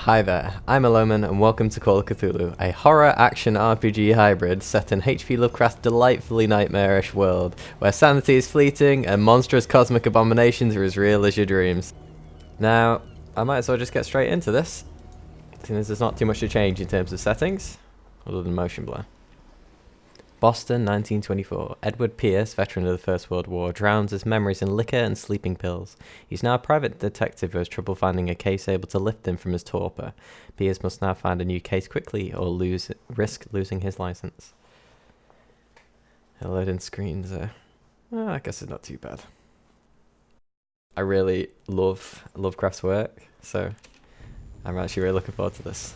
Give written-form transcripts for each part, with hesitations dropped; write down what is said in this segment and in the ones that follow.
Hi there, I'm Aloman and welcome to Call of Cthulhu, a horror-action RPG hybrid set in H.P. Lovecraft's delightfully nightmarish world, where sanity is fleeting and monstrous cosmic abominations are as real as your dreams. Now, I might as well just get straight into this, since there's not too much to change in terms of settings, other than motion blur. Boston, 1924. Edward Pierce, veteran of the First World War, drowns his memories in liquor and sleeping pills. He's now a private detective who has trouble finding a case able to lift him from his torpor. Pierce must now find a new case quickly or risk losing his license. Loading screens I guess it's not too bad. I really love Lovecraft's work, so I'm actually really looking forward to this.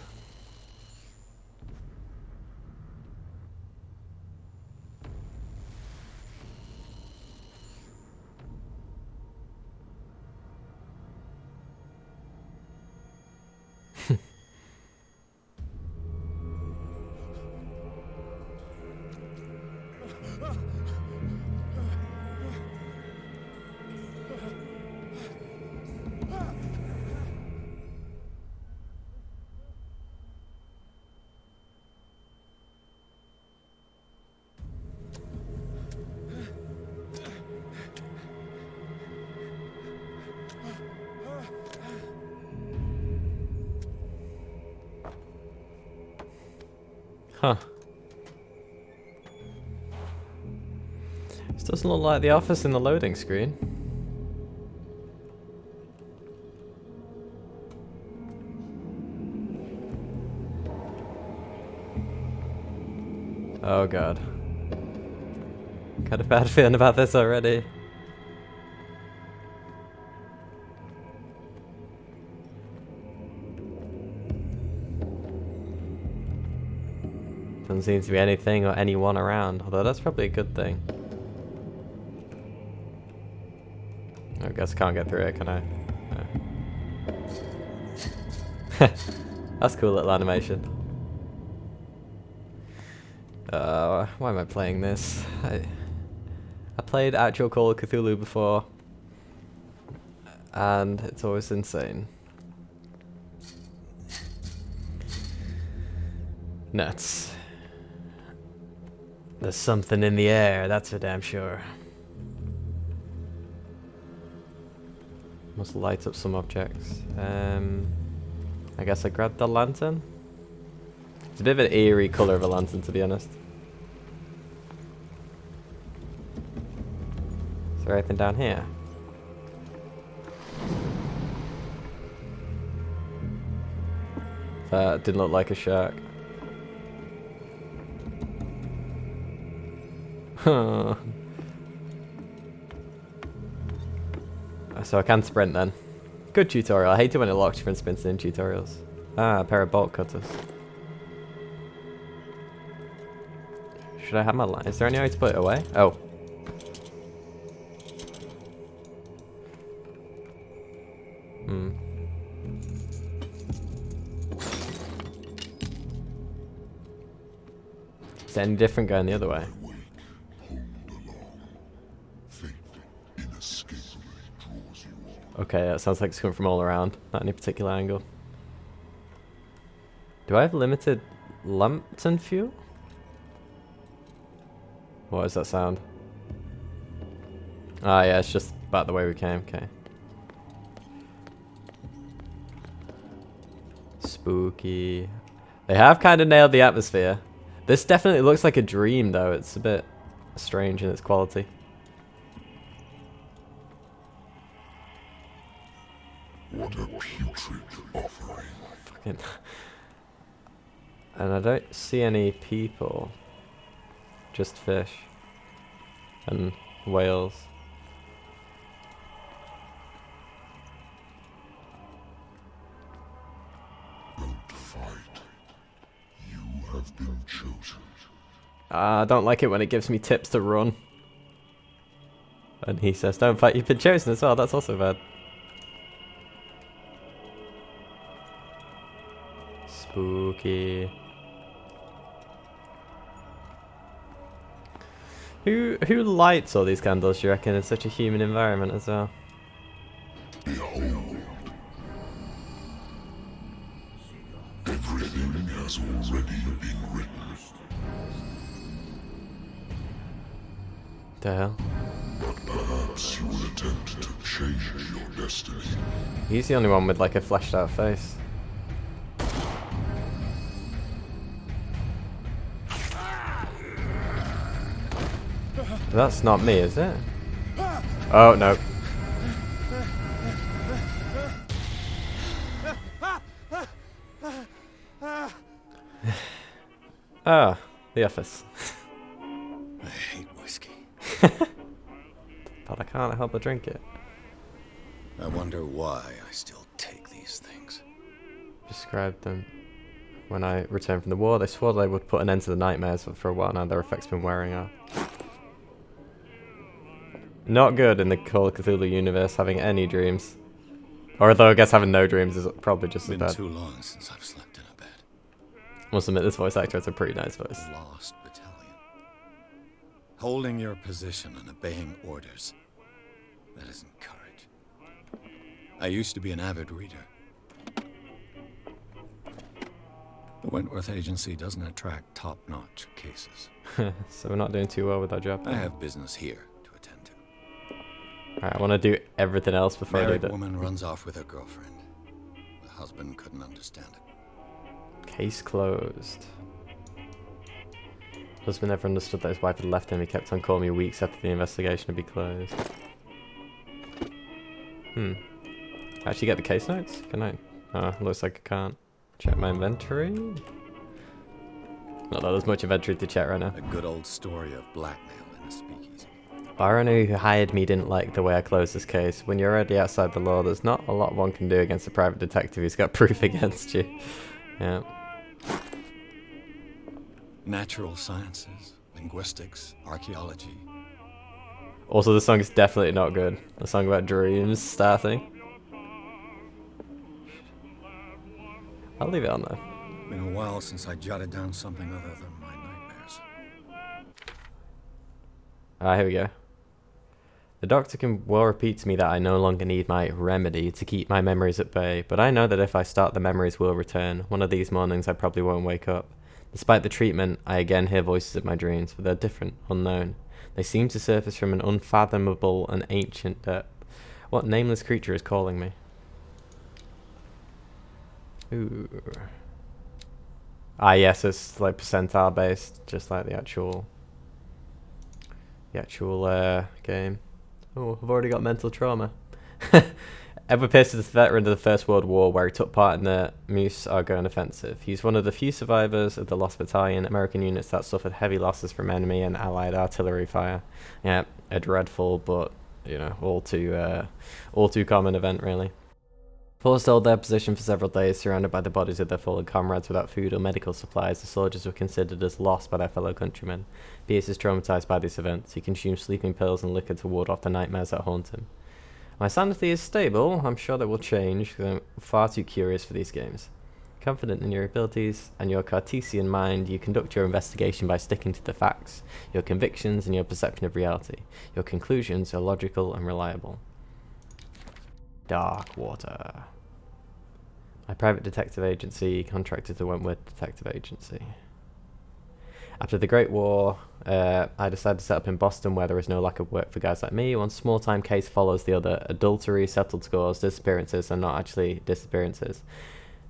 Huh. This doesn't look like the office in the loading screen. Oh god. Got a bad feeling about this already. Doesn't seem to be anything or anyone around, although that's probably a good thing. I guess I can't get through it, can I? No. That's a cool little animation. Why am I playing this? I played actual Call of Cthulhu before, and it's always insane. Nuts. There's something in the air, that's for damn sure. Must light up some objects. I guess I grabbed the lantern. It's a bit of an eerie colour of a lantern, to be honest. Is there anything down here? That didn't look like a shark. Huh. So I can sprint then. Good tutorial. I hate it when it locks you from sprinting in tutorials. Ah, a pair of bolt cutters. Should I have my line? Is there any way to put it away? Oh. Is it any different going the other way? Okay, that sounds like it's coming from all around, not any particular angle. Do I have limited lantern fuel? What is that sound? Ah, yeah, it's just about the way we came, okay. Spooky. They have kind of nailed the atmosphere. This definitely looks like a dream, though. It's a bit strange in its quality. What a putrid offering. Fucking. And I don't see any people. Just fish. And whales. Don't fight. You have been chosen. I don't like it when it gives me tips to run. And he says, don't fight, you've been chosen as well. That's also bad. Spooky. Who lights all these candles, do you reckon, in such a human environment as well? Behold. Everything has already been written. The hell? But perhaps you will attempt to change your destiny. He's the only one with like a fleshed out face. That's not me, is it? Oh, no. Ah, the office. I hate whiskey. But I can't help but drink it. I wonder why I still take these things. Described them. When I returned from the war, they swore they would put an end to the nightmares, but for a while now their effects have been wearing off. Not good in the Call of Cthulhu universe having any dreams. Or although I guess having no dreams is probably just as Been bad. too long since I've slept in a bed. Must admit, this voice actor has a pretty nice voice. Lost battalion. Holding your position and obeying orders. That isn't courage. I used to be an avid reader. The Wentworth Agency doesn't attract top-notch cases. So we're not doing too well with our job. I have business here to attend to. Alright, I want to do everything else before I Married do that. woman runs off with her girlfriend. The husband couldn't understand it. Case closed. Husband never understood that his wife had left him. He kept on calling me weeks after the investigation had been closed. Actually get the case notes? Can I? Oh, looks like I can't. Check my inventory. Not that there's much inventory to check right now. A good old story of blackmail in a speakeasy. Irony who hired me didn't like the way I closed this case. When you're already outside the law, there's not a lot one can do against a private detective who's got proof against you. Yeah. Natural sciences, linguistics, archaeology. Also, the song is definitely not good. A song about dreams starting. I'll leave it on though. Been a while since I jotted down something other than my nightmares. Here we go. The doctor can well repeat to me that I no longer need my remedy to keep my memories at bay, but I know that if I start, the memories will return. One of these mornings I probably won't wake up. Despite the treatment, I again hear voices of my dreams, but they're different, unknown. They seem to surface from an unfathomable and ancient depth. What nameless creature is calling me? Ooh. Ah, yes, it's like percentile based, just like the actual game. Oh, I've already got mental trauma. Edward Pierce is a veteran of the First World War, where he took part in the Meuse-Argonne offensive. He's one of the few survivors of the Lost Battalion, American units that suffered heavy losses from enemy and Allied artillery fire. Yeah, a dreadful, but you know, all too common event, really. Forced to hold their position for several days, surrounded by the bodies of their fallen comrades without food or medical supplies, the soldiers were considered as lost by their fellow countrymen. Pierce is traumatized by these events. He consumes sleeping pills and liquor to ward off the nightmares that haunt him. My sanity is stable. I'm sure that will change, because I'm far too curious for these games. Confident in your abilities and your Cartesian mind, you conduct your investigation by sticking to the facts, your convictions and your perception of reality. Your conclusions are logical and reliable. Darkwater. My private detective agency contracted to Wentworth Detective Agency. After the Great War, I decided to set up in Boston, where there is no lack of work for guys like me. One small-time case follows the other. Adultery, settled scores, disappearances are not actually disappearances.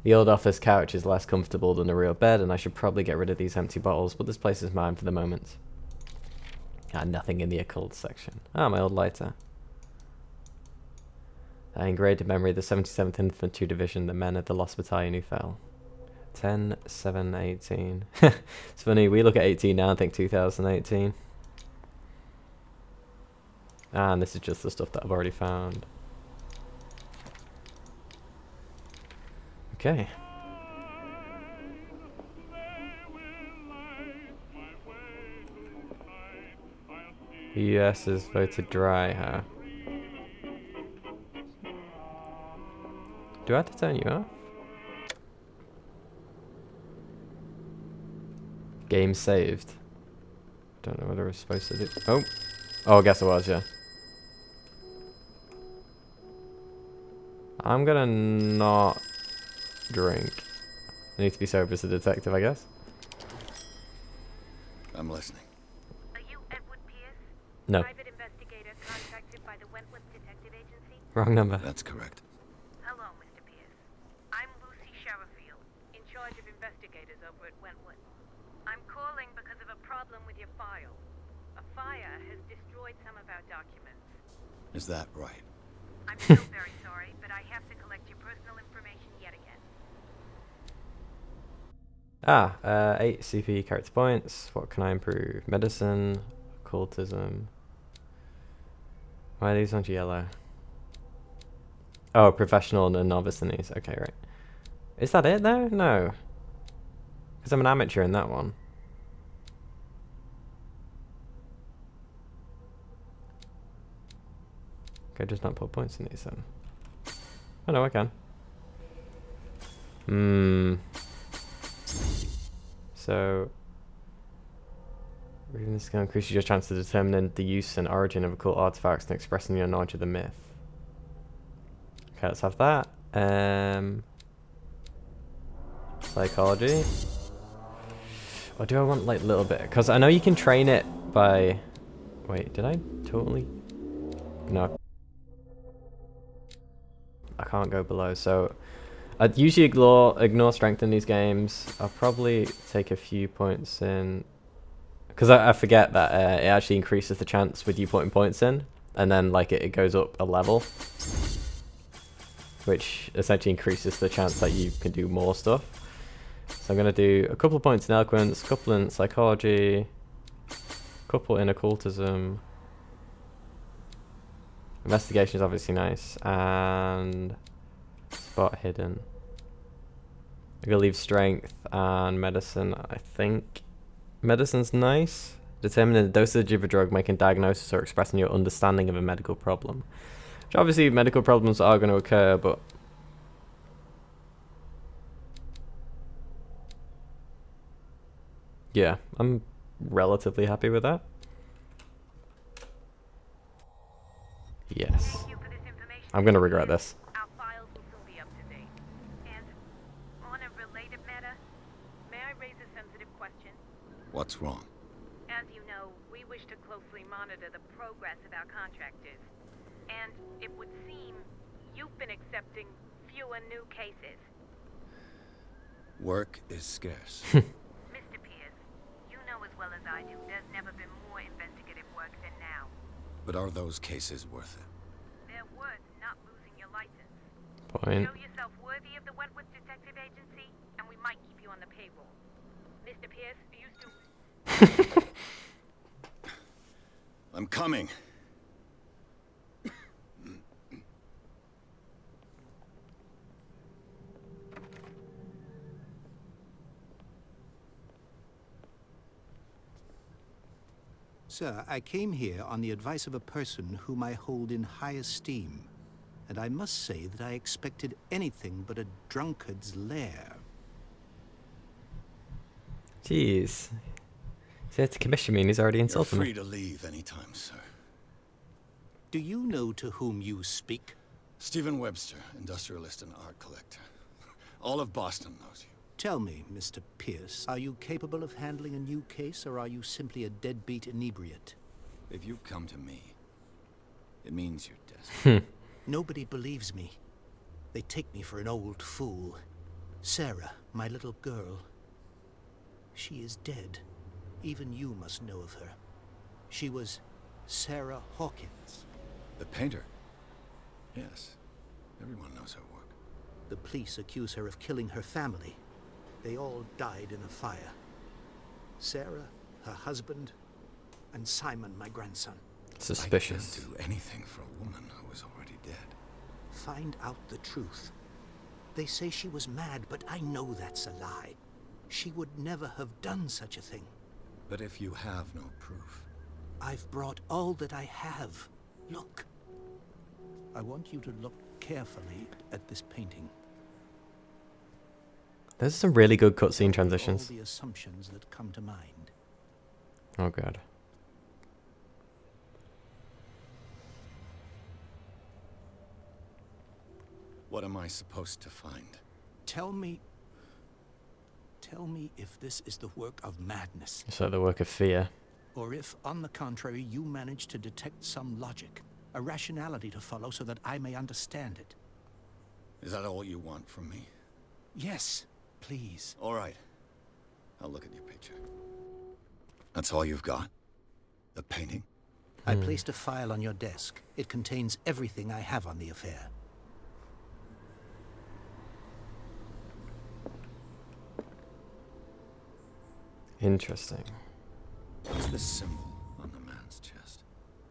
The old office couch is less comfortable than a real bed, and I should probably get rid of these empty bottles, but this place is mine for the moment. Nothing in the occult section. My old lighter. I engraved in memory the 77th Infantry Division, the men of the Lost Battalion who fell. 10, 7, 18. It's funny, we look at 18 now and think 2018. And this is just the stuff that I've already found. Okay. The US has voted dry, huh? Do I have to turn you off? Game saved. Don't know what I was supposed to do. Oh, I guess it was, yeah. I'm gonna not drink. I need to be sober as a detective, I guess. I'm listening. Are you Edward Pierce? No. Private investigator contracted by the Wentworth Detective Agency? Wrong number. That's correct. Hello, Mr. Pierce. I'm Lucy Sherifield, in charge of investigators over at Wentworth. I'm calling because of a problem with your file. A fire has destroyed some of our documents. Is that right? I'm so very sorry, but I have to collect your personal information yet again. 8 CP character points. What can I improve? Medicine, occultism. Why are these ones yellow? Oh, professional and novice in these. Okay, right. Is that it though? No. Because I'm an amateur in that one. Okay, just not put points in these then. Oh no, I can. So, reading this skill increases your chance to determine the use and origin of occult artifacts and expressing your knowledge of the myth. Okay, let's have that. Psychology. Or do I want like a little bit? Because I know you can train it by... Wait, did I totally... No. I can't go below, so... I'd usually ignore strength in these games. I'll probably take a few points in... Because I forget that it actually increases the chance with you putting points in. And then like it goes up a level. Which essentially increases the chance that you can do more stuff. So I'm going to do a couple of points in eloquence, a couple in psychology, a couple in occultism. Investigation is obviously nice, and spot hidden. I'm going to leave strength and medicine. I think medicine's nice. Determining the dosage of a drug, making diagnosis or expressing your understanding of a medical problem. Which obviously medical problems are going to occur, but... yeah, I'm relatively happy with that. Yes. Thank you for this information. I'm going to regret this. Our files will soon be up to date. And on a related matter, may I raise a sensitive question? What's wrong? As you know, we wish to closely monitor the progress of our contractors. And it would seem you've been accepting fewer new cases. Work is scarce. Mr. Pierce, you know as well as I do there's never been more investigative work than now. But are those cases worth it? They're worth not losing your license. Point. Show yourself worthy of the Wentworth Detective Agency, and we might keep you on the payroll. Mr. Pierce, are you still... I'm coming. Sir, I came here on the advice of a person whom I hold in high esteem, and I must say that I expected anything but a drunkard's lair. Jeez. He's here to commission me and he's already You're insulted free me. to leave anytime, sir. Do you know to whom you speak? Stephen Webster, industrialist and art collector. All of Boston knows you. Tell me, Mr. Pierce, are you capable of handling a new case, or are you simply a deadbeat inebriate? If you come to me, it means you're desperate. Nobody believes me. They take me for an old fool. Sarah, my little girl. She is dead. Even you must know of her. She was Sarah Hawkins. The painter? Yes. Everyone knows her work. The police accuse her of killing her family. They all died in a fire. Sarah, her husband, and Simon, my grandson. Suspicious. I can't do anything for a woman who is already dead. Find out the truth. They say she was mad, but I know that's a lie. She would never have done such a thing. But if you have no proof... I've brought all that I have. Look. I want you to look carefully at this painting. There's some really good cutscene transitions. All the assumptions that come to mind. Oh god. What am I supposed to find? Tell me... Tell me if this is the work of madness, So the work of fear. or if, on the contrary, you manage to detect some logic, a rationality to follow so that I may understand it. Is that all you want from me? Yes, please. All right. I'll look at your picture. That's all you've got? The painting? I placed a file on your desk. It contains everything I have on the affair. Interesting. What's this symbol on the man's chest?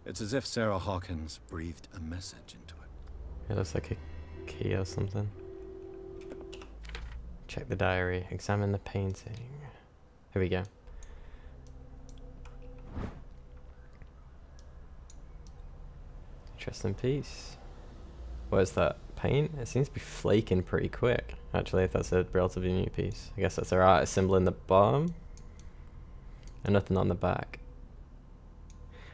It's as if Sarah Hawkins breathed a message into it. It looks like a key or something. Check the diary. Examine the painting. Here we go. Interesting piece. What is that? Paint? It seems to be flaking pretty quick. Actually, if that's a relatively new piece. I guess that's their artist symbol in the bottom. And nothing on the back.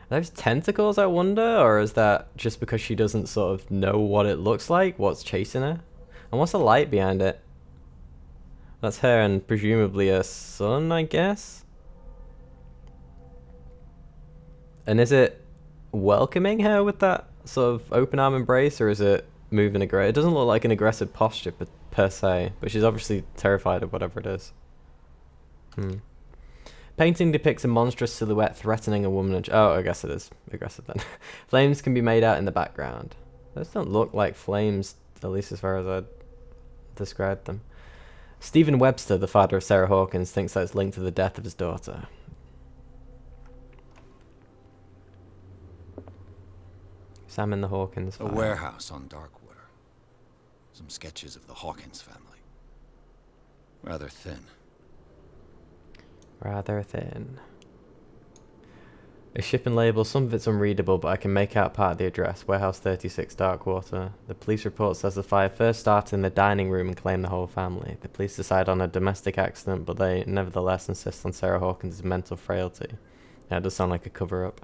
Are those tentacles, I wonder? Or is that just because she doesn't sort of know what it looks like? What's chasing her? And what's the light behind it? That's her and presumably her son, I guess? And is it welcoming her with that sort of open arm embrace, or is it moving aggressive? It doesn't look like an aggressive posture per se, but she's obviously terrified of whatever it is. Painting depicts a monstrous silhouette threatening a woman. Oh, I guess it is aggressive then. Flames can be made out in the background. Those don't look like flames, at least as far as I'd described them. Stephen Webster, the father of Sarah Hawkins, thinks that it's linked to the death of his daughter. Examine the Hawkins file. A warehouse on Darkwater. Some sketches of the Hawkins family. Rather thin. Rather thin. A shipping label, some of it's unreadable, but I can make out part of the address. Warehouse 36, Darkwater. The police report says the fire first started in the dining room and claimed the whole family. The police decide on a domestic accident, but they nevertheless insist on Sarah Hawkins' mental frailty. Yeah, it does sound like a cover-up.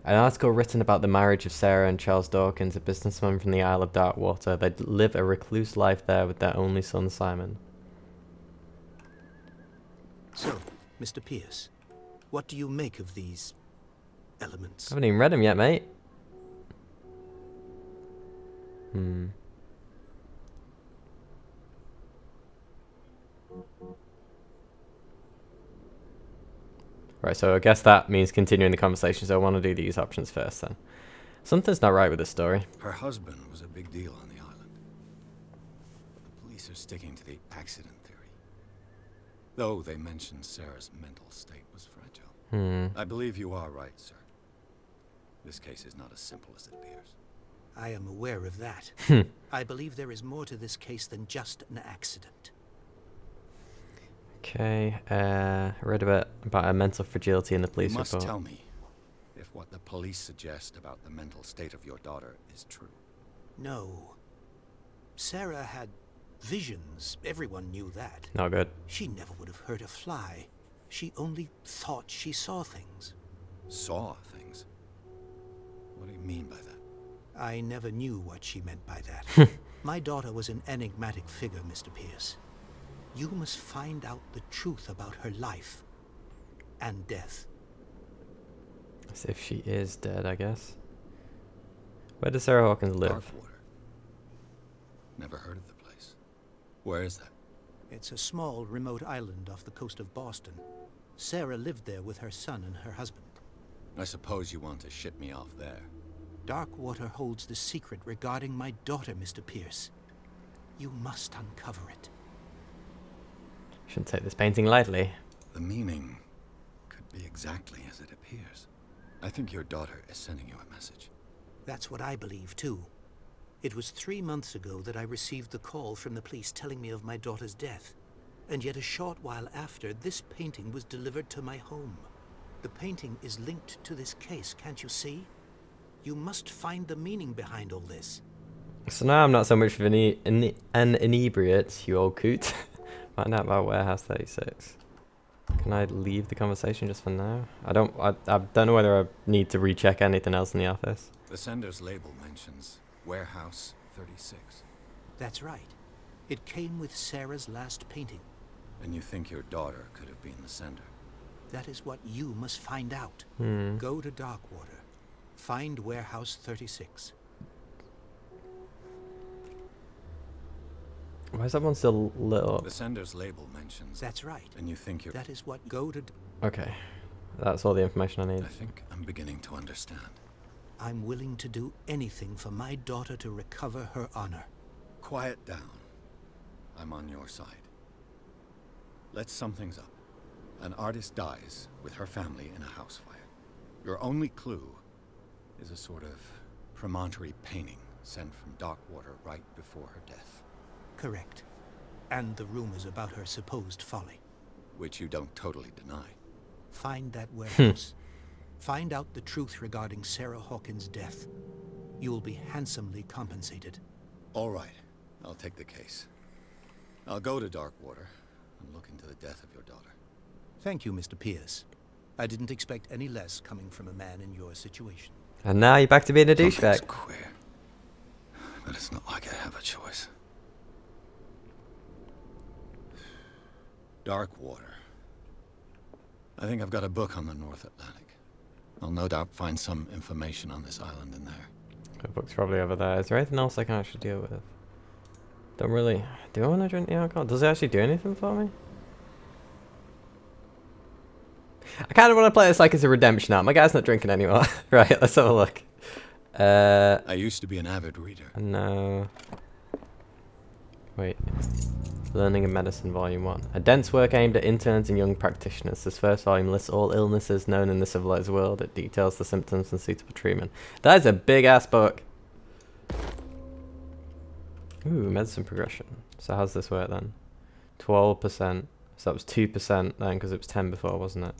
An article written about the marriage of Sarah and Charles Dawkins, a businessman from the Isle of Darkwater. They live a recluse life there with their only son, Simon. So, Mr. Pierce, what do you make of these elements? I haven't even read them yet, mate. Right, so I guess that means continuing the conversation, so I want to do these options first then. Something's not right with this story. Her husband was a big deal on the island. The police are sticking to the accident theory. Though they mentioned Sarah's mental state was fragile. I believe you are right, sir. This case is not as simple as it appears. I am aware of that. I believe there is more to this case than just an accident. Okay, I read a bit about her mental fragility in the police You must report. tell me if what the police suggest about the mental state of your daughter is true. No. Sarah had visions. Everyone knew that. Not good. She never would have hurt a fly. She only thought she saw things. Saw things? What do you mean by that? I never knew what she meant by that. My daughter was an enigmatic figure, Mr. Pierce. You must find out the truth about her life and death. As if she is dead, I guess. Where does Sarah Hawkins live? Darkwater. Never heard of the place. Where is that? It's a small, remote island off the coast of Boston. Sarah lived there with her son and her husband. I suppose you want to ship me off there. Darkwater holds the secret regarding my daughter, Mr. Pierce. You must uncover it. Shouldn't take this painting lightly. The meaning could be exactly as it appears. I think your daughter is sending you a message. That's what I believe, too. It was 3 months ago that I received the call from the police telling me of my daughter's death. And yet a short while after, this painting was delivered to my home. The painting is linked to this case, can't you see? You must find the meaning behind all this. So now I'm not so much of an inebriate, you old coot. Find out about Warehouse 36. Can I leave the conversation just for now? I don't know whether I need to recheck anything else in the office. The sender's label mentions Warehouse 36. That's right. It came with Sarah's last painting. And you think your daughter could have been the sender? That is what you must find out. Go to Darkwater. Find Warehouse 36. Why is that one still lit up? The sender's label mentions. That's right. And you think you're... That is what go to... Okay. That's all the information I need. I think I'm beginning to understand. I'm willing to do anything for my daughter to recover her honor. Quiet down. I'm on your side. Let's sum things up. An artist dies with her family in a house fire. Your only clue is a sort of promontory painting sent from Darkwater right before her death. Correct. And the rumors about her supposed folly. Which you don't totally deny. Find that warehouse. Find out the truth regarding Sarah Hawkins' death. You will be handsomely compensated. All right. I'll take the case. I'll go to Darkwater and look into the death of your daughter. Thank you, Mr. Pierce. I didn't expect any less coming from a man in your situation. And now you're back to being a Something's douchebag. queer. But it's not like I have a choice. Darkwater. I think I've got a book on the North Atlantic. I'll no doubt find some information on this island in there. The book's probably over there. Is there anything else I can actually deal with? Don't really... Do I want to drink the alcohol? Does it actually do anything for me? I kind of want to play this like it's a redemption app. My guy's not drinking anymore. Right, let's have a look. I used to be an avid reader. No. Wait. Learning and Medicine, Volume 1. A dense work aimed at interns and young practitioners. This first volume lists all illnesses known in the civilized world. It details the symptoms and suitable treatment. That is a big-ass book. Ooh, medicine progression. So how's this work then? 12%. So that was 2% then, because it was 10 before, wasn't it?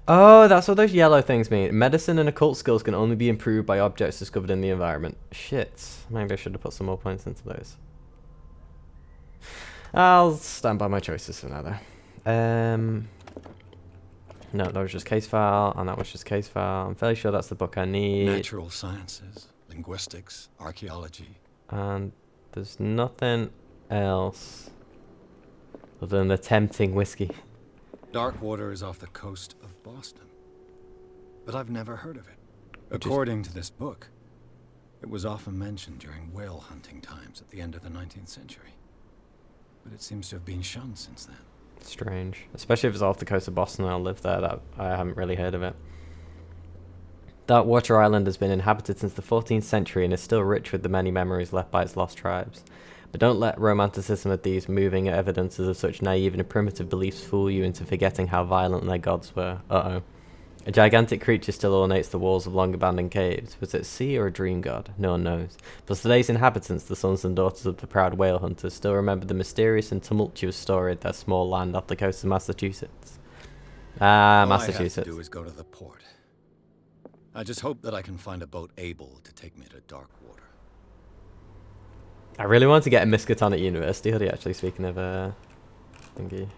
Oh, that's what those yellow things mean. Medicine and occult skills can only be improved by objects discovered in the environment. Shit. Maybe I should have put some more points into those. I'll stand by my choices for now, though. No, that was just case file, and that was just case file. I'm fairly sure that's the book I need. Natural sciences, linguistics, archaeology. And there's nothing else other than the tempting whiskey. Darkwater is off the coast of Boston. But I've never heard of it. According to this book, it was often mentioned during whale hunting times at the end of the 19th century. But it seems to have been shunned since then. Strange. Especially if it's off the coast of Boston and I live there. That I haven't really heard of it. Darkwater Island has been inhabited since the 14th century and is still rich with the many memories left by its lost tribes. But don't let romanticism of these moving evidences of such naive and primitive beliefs fool you into forgetting how violent their gods were. Uh-oh. A gigantic creature still ornates the walls of long-abandoned caves. Was it a sea or a dream god? No one knows. But today's inhabitants, the sons and daughters of the proud whale hunters, still remember the mysterious and tumultuous story of their small land off the coast of Massachusetts. All Massachusetts. I have to do is go to the port. I just hope that I can find a boat able to take me to Darkwater. I really want to get a miskatonic university hoodie, actually, speaking of, thingy.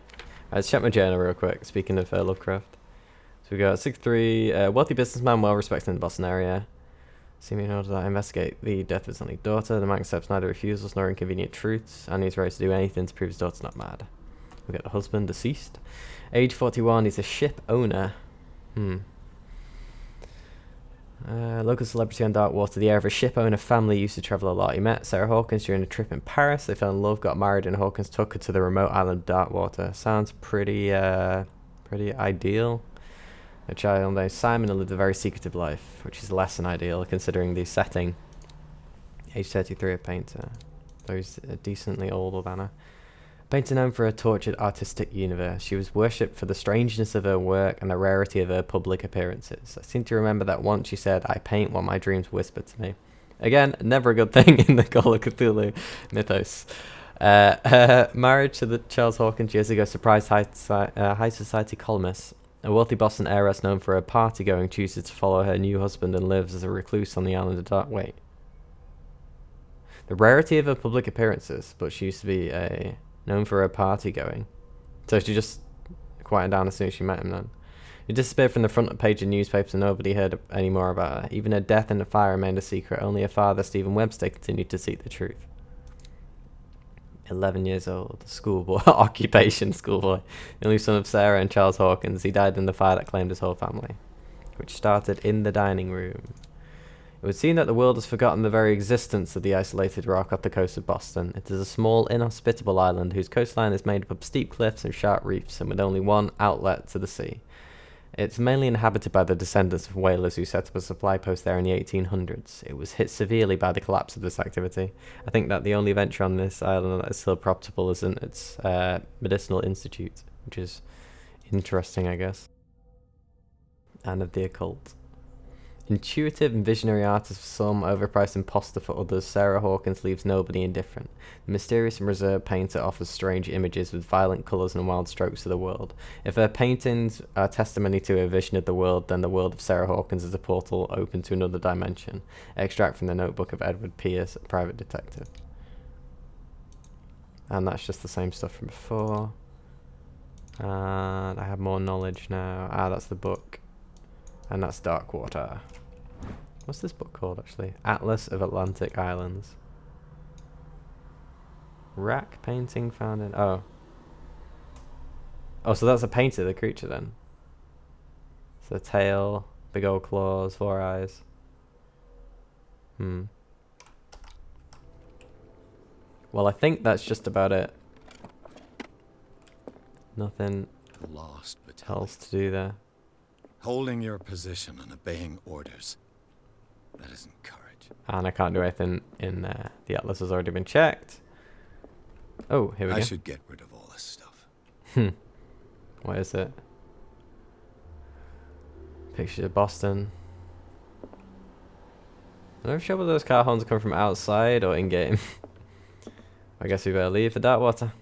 Let's check my journal real quick, speaking of Lovecraft. So we got 6'3", wealthy businessman, well respected in the Boston area. Seeming in order to investigate the death of his only daughter, the man accepts neither refusals nor inconvenient truths, and he's ready to do anything to prove his daughter's not mad. We got the husband, deceased. Age 41, he's a ship owner. Local celebrity on Darkwater, the heir of a ship owner family, used to travel a lot. He met Sarah Hawkins during a trip in Paris. They fell in love, got married, and Hawkins took her to the remote island of Darkwater. Sounds pretty ideal. A child named Simon lived a very secretive life, which is less than ideal considering the setting. Age 33, a painter. Though he's a decently old Urbana. Painter known for her tortured artistic universe. She was worshipped for the strangeness of her work and the rarity of her public appearances. I seem to remember that once she said, "I paint what my dreams whisper to me." Again, never a good thing in the Call of Cthulhu Mythos. Her marriage to the Charles Hawkins years ago surprised high society columnists. A wealthy Boston heiress known for her party-going chooses to follow her new husband and lives as a recluse on the island of Dark... Wait. The rarity of her public appearances, but she used to be known for her party-going. So she just quieted down as soon as she met him then. She disappeared from the front page of newspapers and nobody heard any more about her. Even her death in the fire remained a secret. Only her father, Stephen Webster, continued to seek the truth. 11 years old, schoolboy, occupation schoolboy. The only son of Sarah and Charles Hawkins, he died in the fire that claimed his whole family, which started in the dining room. It would seem that the world has forgotten the very existence of the isolated rock off the coast of Boston. It is a small, inhospitable island whose coastline is made up of steep cliffs and sharp reefs, and with only one outlet to the sea. It's mainly inhabited by the descendants of whalers who set up a supply post there in the 1800s. It was hit severely by the collapse of this activity. I think that the only venture on this island that is still profitable is in its medicinal institute, which is interesting, I guess. And of the occult. Intuitive and visionary artist for some, overpriced imposter for others, Sarah Hawkins leaves nobody indifferent. The mysterious and reserved painter offers strange images with violent colours and wild strokes to the world. If her paintings are testimony to her vision of the world, then the world of Sarah Hawkins is a portal open to another dimension. Extract from the notebook of Edward Pierce, a private detective. And that's just the same stuff from before. And I have more knowledge now. That's the book. And that's Darkwater. What's this book called, actually? Atlas of Atlantic Islands. Rack painting found in... Oh, so that's a painter, the creature, then. So tail, big old claws, 4 eyes. Well, I think that's just about it. Nothing Lost else to do there. Holding your position and obeying orders. That isn't courage. And I can't do anything in there. The atlas has already been checked. Oh, here we go. I should get rid of all this stuff. What is it? Pictures of Boston. I'm not sure whether those car horns come from outside or in-game. I guess we better leave for Darkwater.